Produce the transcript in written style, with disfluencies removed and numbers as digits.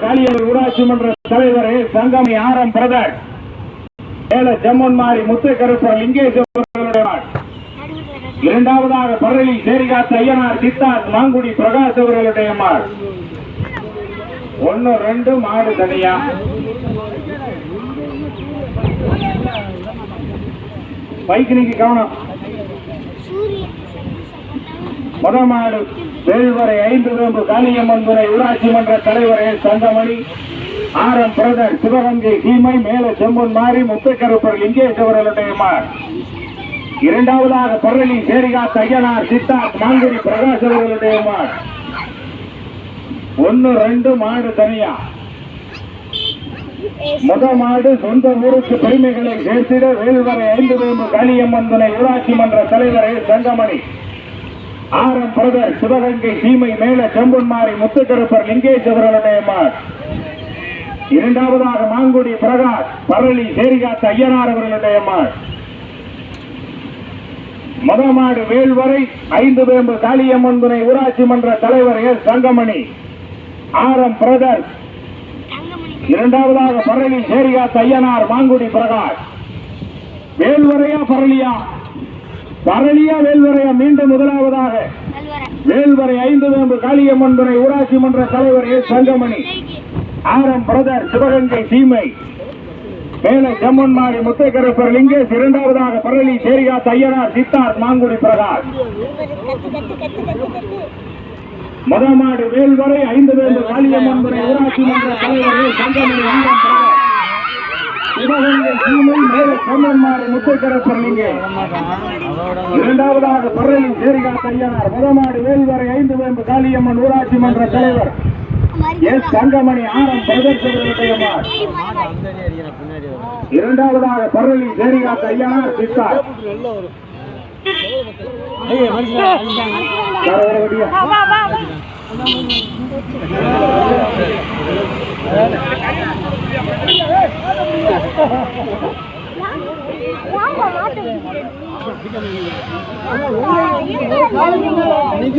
காளியர் ஊராட்சி மன்ற தலைவர் சங்கமணி ஆரம் பிரதர் மேல செம்மன்மாரி முத்துக்கருப்பர் லிங்கேஸ்வரர். இரண்டாவதாக பரளி சேரிகாத்த ஐயனார் சித்தார்த் மாங்குடி பிரகாஷ் அவர்களுடைய மாடு. 1-2 மாடு தனியா. பைக்கினிக்கு கவனம். முதமாடு வேல்வரை 5 வேம்பு காளியம்மன் துறை ஊராட்சி மன்ற தலைவர் சங்கமணி ஆரம் பிரதர் சிவகங்கை சீமை மேல செம்பொன் மாறி முத்துக்கருப்பர் லிங்கேஷ் அவர்களுடைய மாடு. இரண்டாவதாக பரளி சேரிகாத்த ஐயனார் சித்தார்த் மாங்குடி பிரகாஷ் அவர்களுடைய மாடு. 1-2 மாடு தனியா. மாடு சொந்த ஊருக்கு பெருமைகளை சேர்த்திட வேல்வரை 5 வேம்பு காளியம்மன் துணை ஊராட்சி மன்ற தலைவர் சங்கமணி ஆரம் பிரதர் சிவகங்கை சீமை மேல செம்பொன்மாரி முத்துக்கருப்பர் லிங்கேஷ் அவர்களுடைய மாடு. இரண்டாவதாக மாங்குடி பிரகாஷ் பரளி சேரிகாத்த ஐயனார் அவர்களுடைய மாடு. மாடு வேல்வரை 5 வேம்பு காளியம்மன் துணை ஊராட்சி மன்ற தலைவர் சங்கமணி ஆரம் பிரதர். இரண்டாவதாக பரளி சேரிகாத்த ஐயனார் மாங்குடி பிரகாஷ். வேல்வரையா பரளியா? பரளியா வேல்வரையா? மீண்டும் முதலாவதாக வேல்வரை 5 வேம்பு காளியம்மன் துணை ஊராட்சி மன்ற தலைவர் சங்கமணி ஆரம் பிரதர் சிவகங்கை சீமை மேல செம்மன்மாரி முத்துக்கருப்பர் லிங்கேஷ். இரண்டாவதாக பரளி சேரிகாத்த ஐயனார் சித்தார்த் மாங்குடி பிரகாஷ். மாடு வேல்வரை 5 வேம்பு காளியம்மன் துணை ஊராட்சி மன்ற தலைவர் சங்கமணி ஆரம் பிரதர் சிவகங்கை சீமை மேல செம்மன்மாரி முத்துக்கருப்பர் லிங்கேஷ். இரண்டாவதாக பரளி சேரிகாத்த ஐயனார். மாடு வேல்வரை 5 வேம்பு காளியம்மன் ஊராட்சி மன்ற தலைவர் சங்கமணி ஆரம் பிரதர் அவர்களுடைய மாடு. இரண்டாவதாக பரளி சேரிகாத்த ஐயனார் சித்தார்த்.